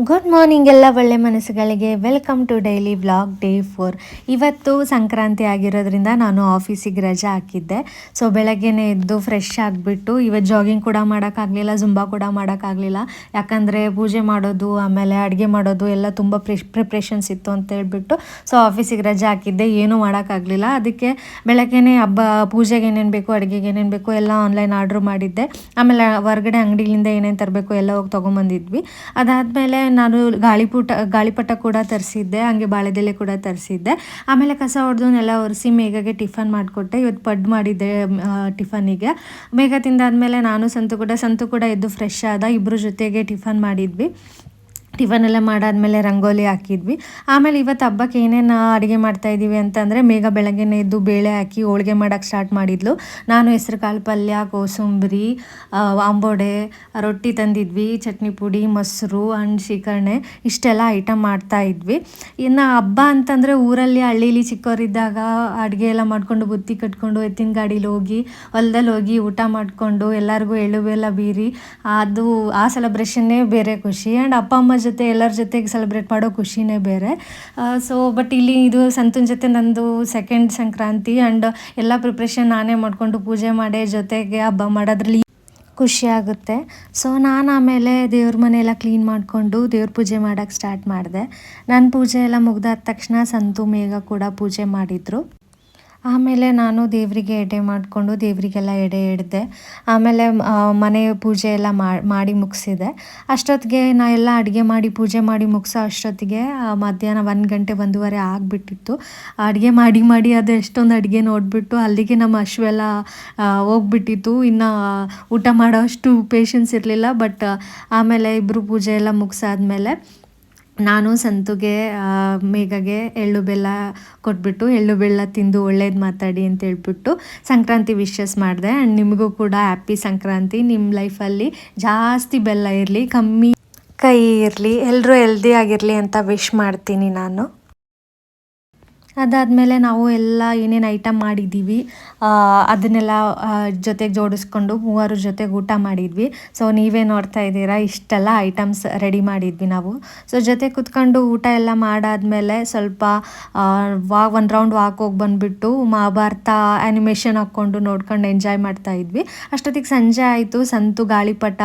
Good morning ಎಲ್ಲ ಒಳ್ಳೆ ಮನಸ್ಸುಗಳಿಗೆ welcome to daily vlog day 4. ಇವತ್ತು ಸಂಕ್ರಾಂತಿ ಆಗಿರೋದ್ರಿಂದ ನಾನು ಆಫೀಸಿಗೆ ರಜೆ ಹಾಕಿದ್ದೆ. ಸೊ ಬೆಳಗ್ಗೆನೇ ಎದ್ದು ಫ್ರೆಶ್ ಆಗಿಬಿಟ್ಟು ಇವತ್ತು ಜಾಗಿಂಗ್ ಕೂಡ ಮಾಡೋಕ್ಕಾಗಲಿಲ್ಲ, ಜುಂಬಾ ಕೂಡ ಮಾಡೋಕ್ಕಾಗಲಿಲ್ಲ. ಯಾಕಂದರೆ ಪೂಜೆ ಮಾಡೋದು ಆಮೇಲೆ ಅಡುಗೆ ಮಾಡೋದು ಎಲ್ಲ ತುಂಬ ಪ್ರಿಪ್ರೇಷನ್ಸ್ ಇತ್ತು ಅಂತ ಹೇಳ್ಬಿಟ್ಟು ಸೊ ಆಫೀಸಿಗೆ ರಜೆ ಹಾಕಿದ್ದೆ. ಏನೂ ಮಾಡೋಕ್ಕಾಗಲಿಲ್ಲ. ಅದಕ್ಕೆ ಬೆಳಗ್ಗೆನೇ ಪೂಜೆಗೆ ಏನೇನು ಬೇಕು, ಅಡುಗೆಗೆ ಏನೇನು ಬೇಕು ಎಲ್ಲ ಆನ್ಲೈನ್ ಆರ್ಡ್ರ್ ಮಾಡಿದ್ದೆ. ಆಮೇಲೆ ಹೊರಗಡೆ ಅಂಗಡಿಗಳಿಂದ ಏನೇನು ತರಬೇಕು ಎಲ್ಲ ಹೋಗಿ ತೊಗೊಂಬಂದಿದ್ವಿ. ಅದಾದಮೇಲೆ ನಾನು ಗಾಳಿಪಟ ಕೂಡ ತರಿಸಿದ್ದೆ, ಹಾಗೆ ಬಾಳೆದೆಲೆ ಕೂಡ ತರಿಸಿದ್ದೆ. ಆಮೇಲೆ ಕಸ ಹೊಡೆದು ನೆಲ ಒರೆಸಿ ಮೇಘಗೆ ಟಿಫನ್ ಮಾಡಿಕೊಟ್ಟೆ. ಇವತ್ತು ಪಡ್ಡು ಮಾಡಿದ್ದೆ ಟಿಫನಿಗೆ. ಮೇಘ ತಿಂದಾದಮೇಲೆ ನಾನು ಸಂತು ಕೂಡ ಎದ್ದು ಫ್ರೆಶ್ ಆದ. ಇಬ್ಬರು ಜೊತೆಗೆ ಟಿಫನ್ ಮಾಡಿದ್ವಿ. ಟಿಫನ್ ಎಲ್ಲ ಮಾಡಾದ್ಮೇಲೆ ರಂಗೋಲಿ ಹಾಕಿದ್ವಿ. ಆಮೇಲೆ ಇವತ್ತು ಹಬ್ಬಕ್ಕೆ ಏನೇನು ಅಡುಗೆ ಮಾಡ್ತಾಯಿದ್ದೀವಿ ಅಂತಂದರೆ, ಮೇಘ ಬೆಳಗ್ಗೆನೇ ಎದ್ದು ಬೇಳೆ ಹಾಕಿ ಹೋಳಿಗೆ ಮಾಡೋಕ್ಕೆ ಸ್ಟಾರ್ಟ್ ಮಾಡಿದ್ಲು. ನಾನು ಹೆಸ್ರು ಕಾಳು ಪಲ್ಯ, ಕೋಸಂಬರಿ, ಆಂಬೋಡೆ, ರೊಟ್ಟಿ ತಂದಿದ್ವಿ, ಚಟ್ನಿ ಪುಡಿ, ಮೊಸರು, ಹಣ್ಣು ಶ್ರೀಕರಣೆ ಇಷ್ಟೆಲ್ಲ ಐಟಮ್ ಮಾಡ್ತಾಯಿದ್ವಿ. ಇನ್ನು ಹಬ್ಬ ಅಂತಂದರೆ ಊರಲ್ಲಿ ಹಳ್ಳೀಲಿ ಚಿಕ್ಕವರಿದ್ದಾಗ ಅಡುಗೆ ಎಲ್ಲ ಮಾಡಿಕೊಂಡು ಬುತ್ತಿ ಕಟ್ಕೊಂಡು ಎತ್ತಿನ ಗಾಡೀಲಿ ಹೋಗಿ ಹೊಲದಲ್ಲಿ ಹೋಗಿ ಊಟ ಮಾಡಿಕೊಂಡು ಎಲ್ಲರಿಗೂ ಎಳ್ಳು ಬೆಲ್ಲ ಬೀರಿ ಅದು ಆ ಸೆಲೆಬ್ರೇಷನ್ನೇ ಬೇರೆ ಖುಷಿ. ಆ್ಯಂಡ್ ಅಪ್ಪ ಅಮ್ಮ ಜೊತೆ ಎಲ್ಲರ ಜೊತೆಗೆ ಸೆಲೆಬ್ರೇಟ್ ಮಾಡೋ ಖುಷಿನೇ ಬೇರೆ. ಬಟ್ ಇಲ್ಲಿ ಇದು ಸಂತನ ಜೊತೆ ನಂದು ಸೆಕೆಂಡ್ ಸಂಕ್ರಾಂತಿ. ಆ್ಯಂಡ್ ಎಲ್ಲ ಪ್ರಿಪ್ರೇಷನ್ ನಾನೇ ಮಾಡಿಕೊಂಡು ಪೂಜೆ ಮಾಡಿ ಜೊತೆಗೆ ಹಬ್ಬ ಮಾಡೋದ್ರಲ್ಲಿ ಖುಷಿ ಆಗುತ್ತೆ. ಸೊ ನಾನು ಆಮೇಲೆ ದೇವ್ರ ಮನೆಯೆಲ್ಲ ಕ್ಲೀನ್ ಮಾಡಿಕೊಂಡು ದೇವ್ರ ಪೂಜೆ ಮಾಡೋಕ್ಕೆ ಸ್ಟಾರ್ಟ್ ಮಾಡಿದೆ. ನನ್ನ ಪೂಜೆ ಎಲ್ಲ ಮುಗ್ದಾದ ತಕ್ಷಣ ಸಂತು, ಮೇಘ ಕೂಡ ಪೂಜೆ ಮಾಡಿದರು. ಆಮೇಲೆ ನಾನು ದೇವರಿಗೆ ಎಡೆ ಮಾಡಿಕೊಂಡು ದೇವರಿಗೆಲ್ಲ ಎಡೆ ಹಿಡ್ದೆ. ಆಮೇಲೆ ಮನೆ ಪೂಜೆ ಎಲ್ಲ ಮಾಡಿ ಮುಗಿಸಿದೆ. ಅಷ್ಟೊತ್ತಿಗೆ ನಾ ಎಲ್ಲ ಅಡುಗೆ ಮಾಡಿ ಪೂಜೆ ಮಾಡಿ ಮುಗಿಸೋ ಅಷ್ಟೊತ್ತಿಗೆ ಮಧ್ಯಾಹ್ನ 1 ಗಂಟೆ 1:15 ಆಗಿಬಿಟ್ಟಿತ್ತು. ಅಡುಗೆ ಮಾಡಿ ಅದು ಎಷ್ಟೊಂದು ಅಡುಗೆ ನೋಡಿಬಿಟ್ಟು ಅಲ್ಲಿಗೆ ನಮ್ಮ ಹಶ್ವೆಲ್ಲ ಹೋಗ್ಬಿಟ್ಟಿತ್ತು. ಇನ್ನು ಊಟ ಮಾಡೋ ಅಷ್ಟು ಪೇಷನ್ಸ್ ಇರಲಿಲ್ಲ. ಬಟ್ ಆಮೇಲೆ ಇಬ್ಬರು ಪೂಜೆ ಎಲ್ಲ ಮುಗಿಸಾದ್ಮೇಲೆ ನಾನು ಸಂತುಗೆ, ಮೇಘಗೆ ಎಳ್ಳು ಬೆಲ್ಲ ಕೊಟ್ಬಿಟ್ಟು ಎಳ್ಳು ಬೆಲ್ಲ ತಿಂದು ಒಳ್ಳೇದು ಮಾತಾಡಿ ಅಂತ ಹೇಳ್ಬಿಟ್ಟು ಸಂಕ್ರಾಂತಿ ವಿಶಸ್ ಮಾಡಿದೆ. ಆ್ಯಂಡ್ ನಿಮಗೂ ಕೂಡ ಹ್ಯಾಪಿ ಸಂಕ್ರಾಂತಿ. ನಿಮ್ಮ ಲೈಫಲ್ಲಿ ಜಾಸ್ತಿ ಬೆಲ್ಲ ಇರಲಿ, ಕಮ್ಮಿ ಕೈ ಇರಲಿ, ಎಲ್ಲರೂ ಹೆಲ್ದಿ ಆಗಿರಲಿ ಅಂತ ವಿಶ್ ಮಾಡ್ತೀನಿ ನಾನು. ಅದಾದಮೇಲೆ ನಾವು ಎಲ್ಲ ಏನೇನು ಐಟಮ್ ಮಾಡಿದ್ದೀವಿ ಅದನ್ನೆಲ್ಲ ಜೊತೆಗೆ ಜೋಡಿಸ್ಕೊಂಡು 3 ಜೊತೆಗೆ ಊಟ ಮಾಡಿದ್ವಿ. ಸೊ ನೀವೇ ನೋಡ್ತಾ ಇದ್ದೀರಾ, ಇಷ್ಟೆಲ್ಲ ಐಟಮ್ಸ್ ರೆಡಿ ಮಾಡಿದ್ವಿ ನಾವು. ಸೊ ಜೊತೆ ಕುತ್ಕೊಂಡು ಊಟ ಎಲ್ಲ ಮಾಡಾದಮೇಲೆ ಸ್ವಲ್ಪ ಒಂದು ರೌಂಡ್ ವಾಕ್ ಹೋಗಿ ಬಂದುಬಿಟ್ಟು ಮಹಾಭಾರತ ಆ್ಯನಿಮೇಷನ್ ಹಾಕ್ಕೊಂಡು ನೋಡ್ಕೊಂಡು ಎಂಜಾಯ್ ಮಾಡ್ತಾಯಿದ್ವಿ. ಅಷ್ಟೊತ್ತಿಗೆ ಸಂಜೆ ಆಯಿತು. ಸಂತು ಗಾಳಿಪಟ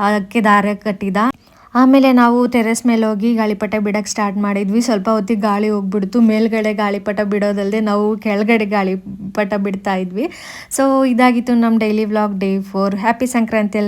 ಅದಕ್ಕೆ ದಾರ ಕಟ್ಟಿದ. ಆಮೇಲೆ ನಾವು ಟೆರೆಸ್ ಮೇಲೆ ಹೋಗಿ ಗಾಳಿಪಟ ಬಿಡೋಕ್ಕೆ ಸ್ಟಾರ್ಟ್ ಮಾಡಿದ್ವಿ. ಸ್ವಲ್ಪ ಹೊತ್ತಿಗೆ ಗಾಳಿ ಹೋಗ್ಬಿಡ್ತು. ಮೇಲ್ಗಡೆ ಗಾಳಿಪಟ ಬಿಡೋದಲ್ಲದೆ ನಾವು ಕೆಳಗಡೆ ಗಾಳಿಪಟ ಬಿಡ್ತಾ ಇದ್ವಿ. ಸೊ ಇದಾಗಿತ್ತು ನಮ್ಮ daily vlog day 4. Happy Sankranti ಎಲ್ಲ.